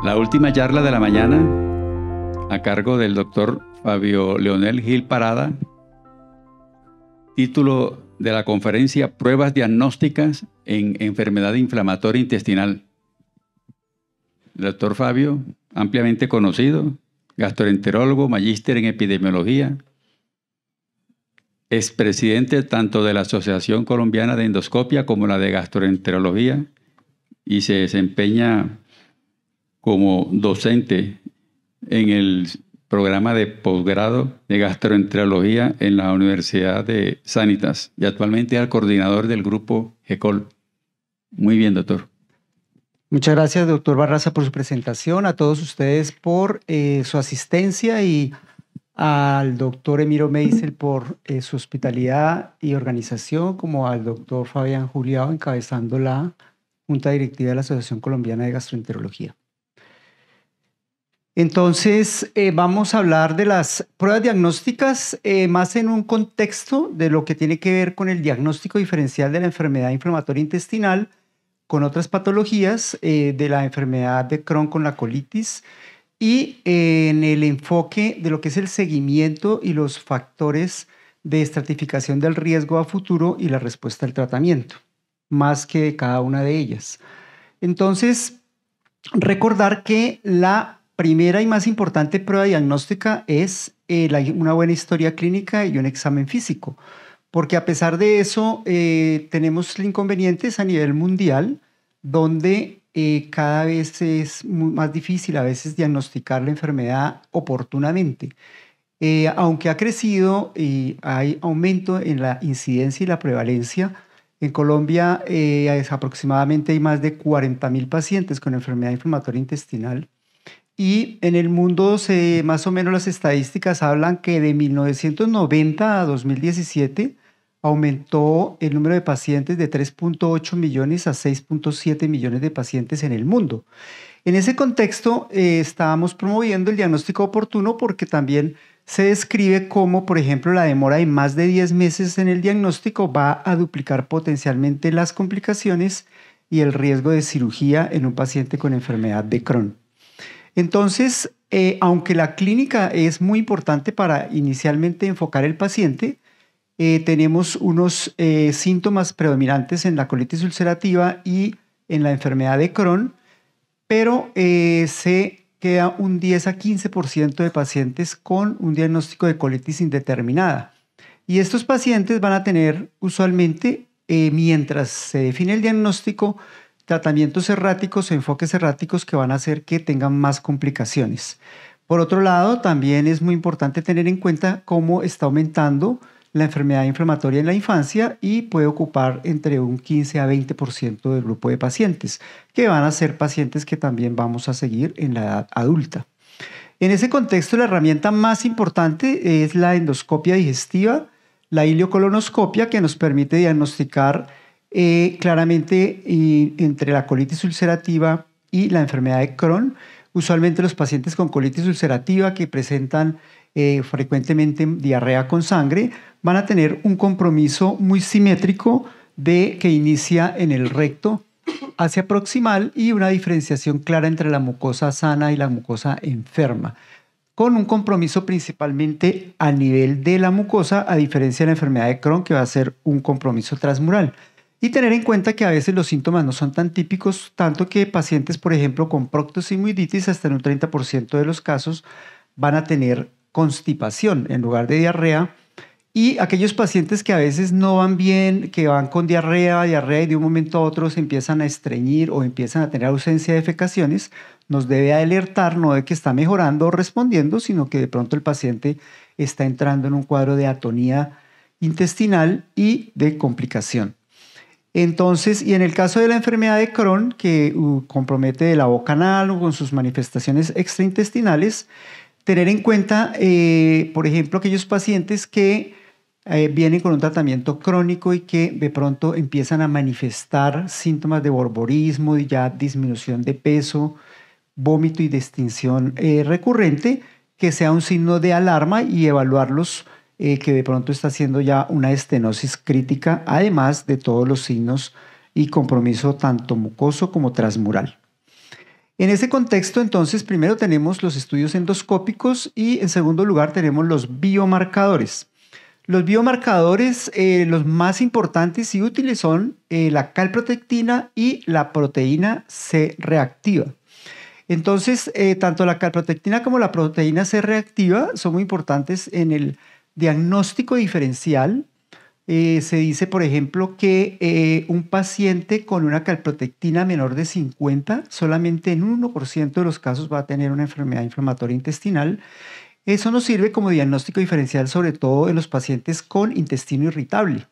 La última charla de la mañana, a cargo del doctor Fabio Leonel Gil Parada, título de la conferencia: Pruebas diagnósticas en enfermedad inflamatoria intestinal. El doctor Fabio, ampliamente conocido, gastroenterólogo, magíster en epidemiología, expresidente tanto de la Asociación Colombiana de Endoscopia como la de Gastroenterología, y se desempeña como docente en el programa de posgrado de gastroenterología en la Universidad de Sanitas, y actualmente es el coordinador del grupo GECOL. Muy bien, doctor. Muchas gracias, doctor Barraza, por su presentación, a todos ustedes por su asistencia y al doctor Emiro Meisel por su hospitalidad y organización, como al doctor Fabián Juliao, encabezando la Junta Directiva de la Asociación Colombiana de Gastroenterología. Entonces, vamos a hablar de las pruebas diagnósticas más en un contexto de lo que tiene que ver con el diagnóstico diferencial de la enfermedad inflamatoria intestinal con otras patologías, de la enfermedad de Crohn con la colitis, y en el enfoque de lo que es el seguimiento y los factores de estratificación del riesgo a futuro y la respuesta al tratamiento, más que de cada una de ellas. Entonces, recordar que la primera y más importante prueba diagnóstica es una buena historia clínica y un examen físico, porque a pesar de eso tenemos inconvenientes a nivel mundial, donde cada vez es más difícil a veces diagnosticar la enfermedad oportunamente. Aunque ha crecido y hay aumento en la incidencia y la prevalencia, en Colombia aproximadamente hay más de 40.000 pacientes con enfermedad inflamatoria intestinal. Y en el mundo más o menos las estadísticas hablan que de 1990 a 2017 aumentó el número de pacientes de 3.8 millones a 6.7 millones de pacientes en el mundo. En ese contexto estábamos promoviendo el diagnóstico oportuno, porque también se describe cómo, por ejemplo, la demora de más de 10 meses en el diagnóstico va a duplicar potencialmente las complicaciones y el riesgo de cirugía en un paciente con enfermedad de Crohn. Entonces, aunque la clínica es muy importante para inicialmente enfocar el paciente, tenemos unos síntomas predominantes en la colitis ulcerativa y en la enfermedad de Crohn, pero se queda un 10 a 15% de pacientes con un diagnóstico de colitis indeterminada. Y estos pacientes van a tener usualmente, mientras se define el diagnóstico, tratamientos erráticos o enfoques erráticos que van a hacer que tengan más complicaciones. Por otro lado, también es muy importante tener en cuenta cómo está aumentando la enfermedad inflamatoria en la infancia, y puede ocupar entre un 15 a 20% del grupo de pacientes, que van a ser pacientes que también vamos a seguir en la edad adulta. En ese contexto, la herramienta más importante es la endoscopia digestiva, la ileocolonoscopia, que nos permite diagnosticar claramente entre la colitis ulcerativa y la enfermedad de Crohn. Usualmente los pacientes con colitis ulcerativa que presentan frecuentemente diarrea con sangre van a tener un compromiso muy simétrico que inicia en el recto hacia proximal, y una diferenciación clara entre la mucosa sana y la mucosa enferma, con un compromiso principalmente a nivel de la mucosa, a diferencia de la enfermedad de Crohn, que va a ser un compromiso transmural. Y tener en cuenta que a veces los síntomas no son tan típicos, tanto que pacientes, por ejemplo, con proctosimoiditis, hasta en un 30% de los casos, van a tener constipación en lugar de diarrea. Y aquellos pacientes que a veces no van bien, que van con diarrea, y de un momento a otro se empiezan a estreñir o empiezan a tener ausencia de defecaciones, nos debe alertar no de que está mejorando o respondiendo, sino que de pronto el paciente está entrando en un cuadro de atonía intestinal y de complicación. Entonces, y en el caso de la enfermedad de Crohn, que compromete de la boca anal o con sus manifestaciones extraintestinales, tener en cuenta, por ejemplo, aquellos pacientes que vienen con un tratamiento crónico y que de pronto empiezan a manifestar síntomas de borborismo, y ya disminución de peso, vómito y distinción recurrente, que sea un signo de alarma, y evaluarlos que de pronto está haciendo ya una estenosis crítica, además de todos los signos y compromiso tanto mucoso como transmural. En ese contexto, entonces, primero tenemos los estudios endoscópicos y en segundo lugar tenemos los biomarcadores. Los biomarcadores, los más importantes y útiles son la calprotectina y la proteína C reactiva. Entonces, tanto la calprotectina como la proteína C reactiva son muy importantes en el diagnóstico diferencial. Se dice, por ejemplo, que un paciente con una calprotectina menor de 50, solamente en 1% de los casos va a tener una enfermedad inflamatoria intestinal. Eso nos sirve como diagnóstico diferencial, sobre todo en los pacientes con intestino irritable.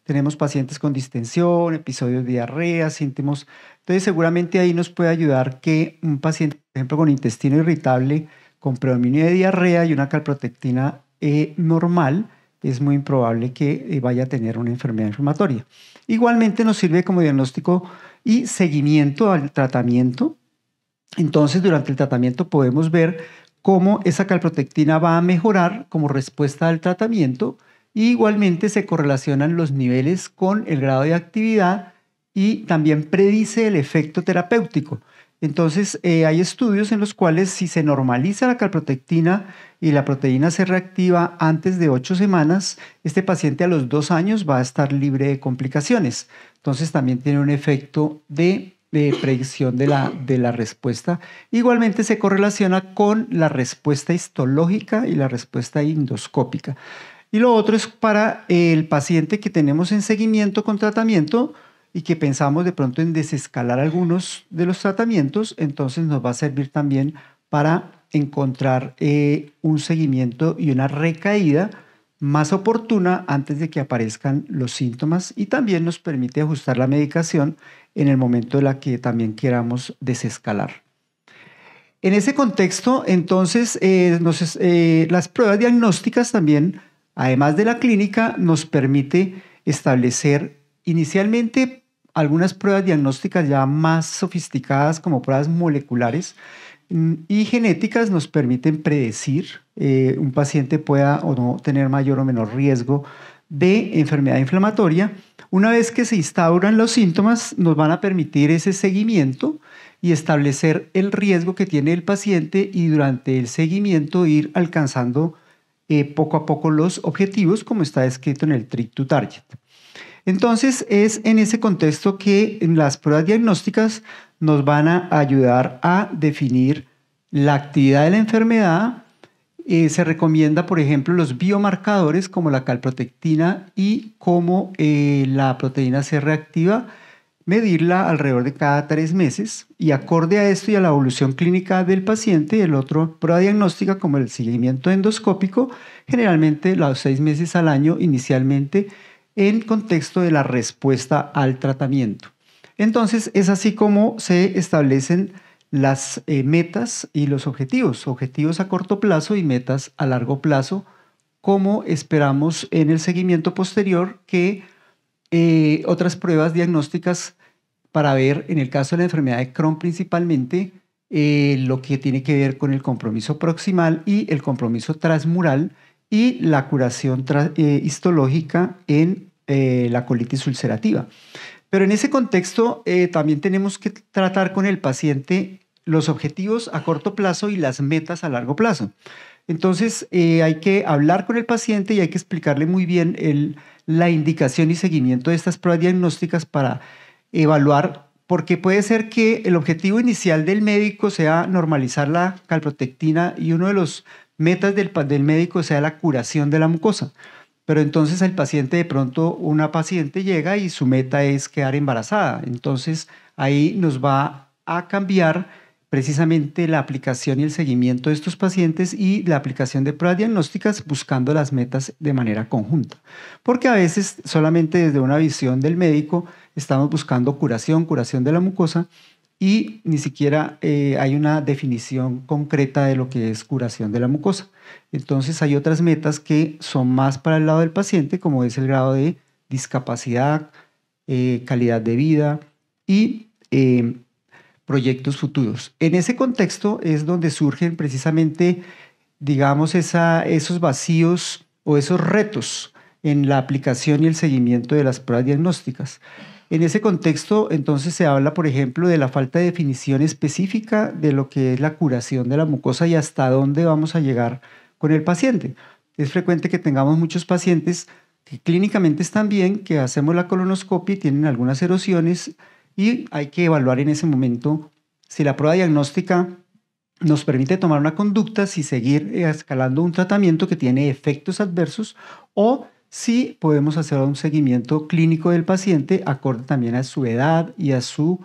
Tenemos pacientes con distensión, episodios de diarrea, síntomas. Entonces, seguramente ahí nos puede ayudar que un paciente, por ejemplo, con intestino irritable, con predominio de diarrea y una calprotectina normal, es muy improbable que vaya a tener una enfermedad inflamatoria. Igualmente nos sirve como diagnóstico y seguimiento al tratamiento. Entonces, durante el tratamiento podemos ver cómo esa calprotectina va a mejorar como respuesta al tratamiento. Y igualmente se correlacionan los niveles con el grado de actividad y también predice el efecto terapéutico. Entonces, hay estudios en los cuales si se normaliza la calprotectina y la proteína C reactiva antes de 8 semanas, este paciente a los 2 años va a estar libre de complicaciones. Entonces, también tiene un efecto de predicción de la respuesta. Igualmente se correlaciona con la respuesta histológica y la respuesta endoscópica. Y lo otro es para el paciente que tenemos en seguimiento con tratamiento y que pensamos de pronto en desescalar algunos de los tratamientos, entonces nos va a servir también para encontrar un seguimiento y una recaída más oportuna antes de que aparezcan los síntomas, y también nos permite ajustar la medicación en el momento en la que también queramos desescalar. En ese contexto, entonces, las pruebas diagnósticas también, además de la clínica, nos permite establecer inicialmente algunas pruebas diagnósticas ya más sofisticadas, como pruebas moleculares y genéticas, nos permiten predecir un paciente pueda o no tener mayor o menor riesgo de enfermedad inflamatoria. Una vez que se instauran los síntomas, nos van a permitir ese seguimiento y establecer el riesgo que tiene el paciente, y durante el seguimiento ir alcanzando poco a poco los objetivos, como está descrito en el Treat to Target. Entonces, es en ese contexto que las pruebas diagnósticas nos van a ayudar a definir la actividad de la enfermedad. Se recomienda, por ejemplo, los biomarcadores como la calprotectina y como la proteína C reactiva, medirla alrededor de cada 3 meses, y acorde a esto y a la evolución clínica del paciente, el otro prueba diagnóstica como el seguimiento endoscópico, generalmente los 6 meses al año inicialmente, en contexto de la respuesta al tratamiento. Entonces, es así como se establecen las metas y los objetivos a corto plazo y metas a largo plazo, como esperamos en el seguimiento posterior que otras pruebas diagnósticas para ver, en el caso de la enfermedad de Crohn principalmente, lo que tiene que ver con el compromiso proximal y el compromiso transmural y la curación histológica en la colitis ulcerativa. Pero en ese contexto también tenemos que tratar con el paciente los objetivos a corto plazo y las metas a largo plazo. Entonces hay que hablar con el paciente y hay que explicarle muy bien la indicación y seguimiento de estas pruebas diagnósticas para evaluar, porque puede ser que el objetivo inicial del médico sea normalizar la calprotectina y uno de los metas del médico sea la curación de la mucosa. Pero entonces el paciente, de pronto una paciente llega y su meta es quedar embarazada. Entonces ahí nos va a cambiar precisamente la aplicación y el seguimiento de estos pacientes y la aplicación de pruebas diagnósticas buscando las metas de manera conjunta. Porque a veces solamente desde una visión del médico estamos buscando curación de la mucosa, y ni siquiera hay una definición concreta de lo que es curación de la mucosa. Entonces hay otras metas que son más para el lado del paciente, como es el grado de discapacidad, calidad de vida y proyectos futuros. En ese contexto es donde surgen precisamente, digamos, esos vacíos o esos retos en la aplicación y el seguimiento de las pruebas diagnósticas. En ese contexto, entonces, se habla, por ejemplo, de la falta de definición específica de lo que es la curación de la mucosa y hasta dónde vamos a llegar con el paciente. Es frecuente que tengamos muchos pacientes que clínicamente están bien, que hacemos la colonoscopia y tienen algunas erosiones y hay que evaluar en ese momento si la prueba diagnóstica nos permite tomar una conducta, si seguir escalando un tratamiento que tiene efectos adversos o si podemos hacer un seguimiento clínico del paciente acorde también a su edad y a su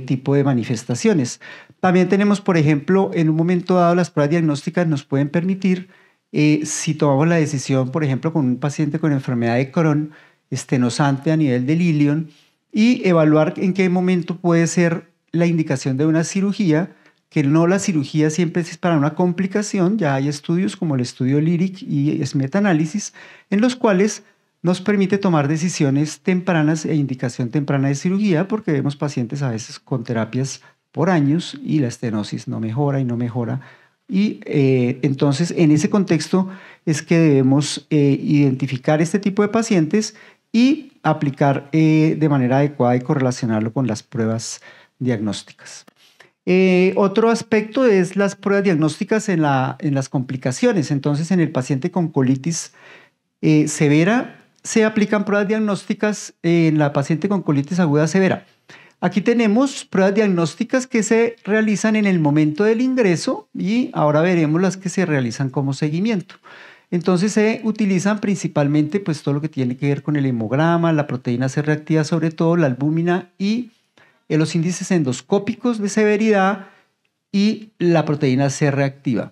tipo de manifestaciones. También tenemos, por ejemplo, en un momento dado las pruebas diagnósticas nos pueden permitir, si tomamos la decisión, por ejemplo, con un paciente con enfermedad de Crohn, estenosante a nivel del ilion, y evaluar en qué momento puede ser la indicación de una cirugía, que no la cirugía siempre es para una complicación. Ya hay estudios como el estudio LYRIC y es metaanálisis en los cuales nos permite tomar decisiones tempranas e indicación temprana de cirugía, porque vemos pacientes a veces con terapias por años y la estenosis no mejora y no mejora. Y entonces en ese contexto es que debemos identificar este tipo de pacientes y aplicar de manera adecuada y correlacionarlo con las pruebas diagnósticas. Otro aspecto es las pruebas diagnósticas en las complicaciones. Entonces, en el paciente con colitis severa se aplican pruebas diagnósticas en la paciente con colitis aguda severa. Aquí tenemos pruebas diagnósticas que se realizan en el momento del ingreso y ahora veremos las que se realizan como seguimiento. Entonces se utilizan principalmente pues, todo lo que tiene que ver con el hemograma, la proteína C reactiva, sobre todo la albúmina y los índices endoscópicos de severidad y la proteína C reactiva.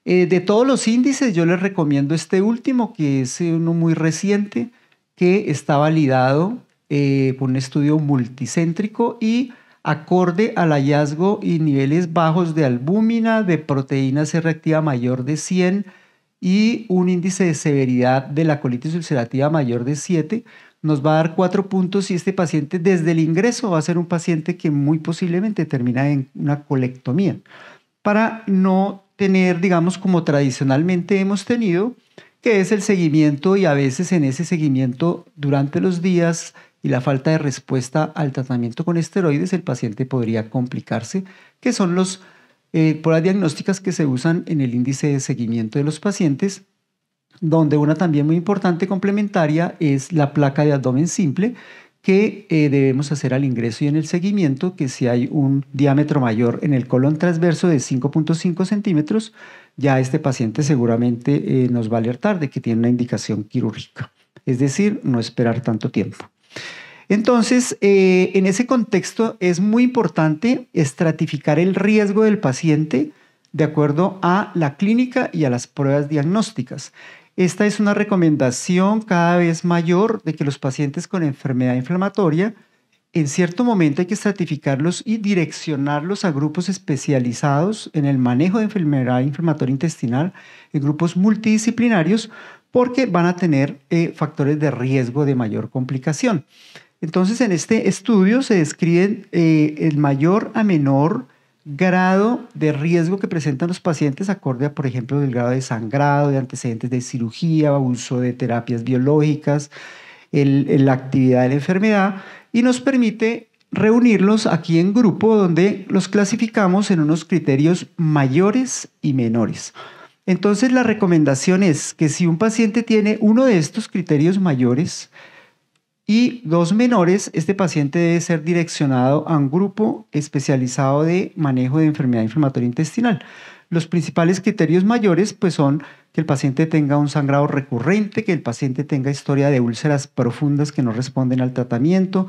De todos los índices, yo les recomiendo este último, que es uno muy reciente, que está validado por un estudio multicéntrico y acorde al hallazgo y niveles bajos de albúmina, de proteína C reactiva mayor de 100 y un índice de severidad de la colitis ulcerativa mayor de 7, nos va a dar 4 puntos y este paciente desde el ingreso va a ser un paciente que muy posiblemente termina en una colectomía. Para no tener, digamos, como tradicionalmente hemos tenido, que es el seguimiento y a veces en ese seguimiento durante los días y la falta de respuesta al tratamiento con esteroides, el paciente podría complicarse, que son las pruebas diagnósticas que se usan en el índice de seguimiento de los pacientes, donde una también muy importante complementaria es la placa de abdomen simple que debemos hacer al ingreso y en el seguimiento, que si hay un diámetro mayor en el colon transverso de 5.5 centímetros, ya este paciente seguramente nos va a alertar de que tiene una indicación quirúrgica, es decir, no esperar tanto tiempo. Entonces, en ese contexto es muy importante estratificar el riesgo del paciente de acuerdo a la clínica y a las pruebas diagnósticas. Esta es una recomendación cada vez mayor de que los pacientes con enfermedad inflamatoria, en cierto momento hay que estratificarlos y direccionarlos a grupos especializados en el manejo de enfermedad inflamatoria intestinal, en grupos multidisciplinarios, porque van a tener factores de riesgo de mayor complicación. Entonces, en este estudio se describen el mayor a menor grado de riesgo que presentan los pacientes acorde a, por ejemplo, el grado de sangrado, de antecedentes de cirugía, uso de terapias biológicas, la actividad de la enfermedad, y nos permite reunirlos aquí en grupo donde los clasificamos en unos criterios mayores y menores. Entonces, la recomendación es que si un paciente tiene uno de estos criterios mayores y 2 menores, este paciente debe ser direccionado a un grupo especializado de manejo de enfermedad inflamatoria intestinal. Los principales criterios mayores pues, son que el paciente tenga un sangrado recurrente, que el paciente tenga historia de úlceras profundas que no responden al tratamiento,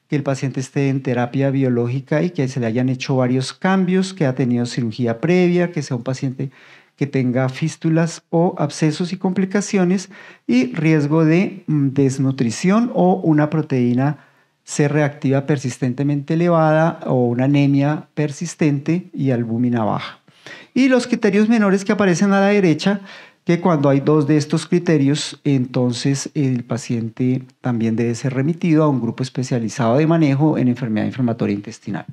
que el paciente esté en terapia biológica y que se le hayan hecho varios cambios, que ha tenido cirugía previa, que sea un paciente que tenga fístulas o abscesos y complicaciones y riesgo de desnutrición o una proteína C reactiva persistentemente elevada o una anemia persistente y albúmina baja. Y los criterios menores que aparecen a la derecha, que cuando hay 2 de estos criterios, entonces el paciente también debe ser remitido a un grupo especializado de manejo en enfermedad inflamatoria intestinal.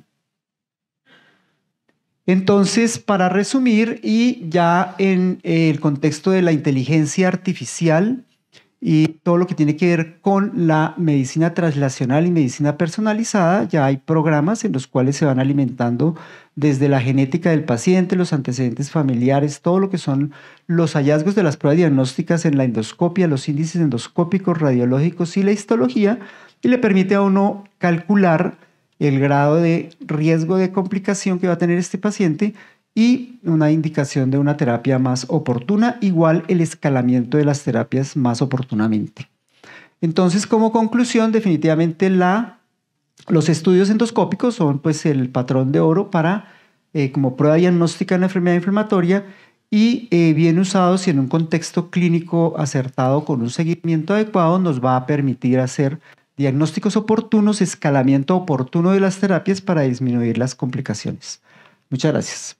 Entonces, para resumir, y ya en el contexto de la inteligencia artificial, y todo lo que tiene que ver con la medicina translacional y medicina personalizada. Ya hay programas en los cuales se van alimentando desde la genética del paciente, los antecedentes familiares, todo lo que son los hallazgos de las pruebas diagnósticas en la endoscopia, los índices endoscópicos, radiológicos y la histología, y le permite a uno calcular el grado de riesgo de complicación que va a tener este paciente y una indicación de una terapia más oportuna, igual el escalamiento de las terapias más oportunamente. Entonces, como conclusión, definitivamente los estudios endoscópicos son pues el patrón de oro para como prueba diagnóstica en la enfermedad inflamatoria y bien usados y en un contexto clínico acertado con un seguimiento adecuado nos va a permitir hacer diagnósticos oportunos, escalamiento oportuno de las terapias para disminuir las complicaciones. Muchas gracias.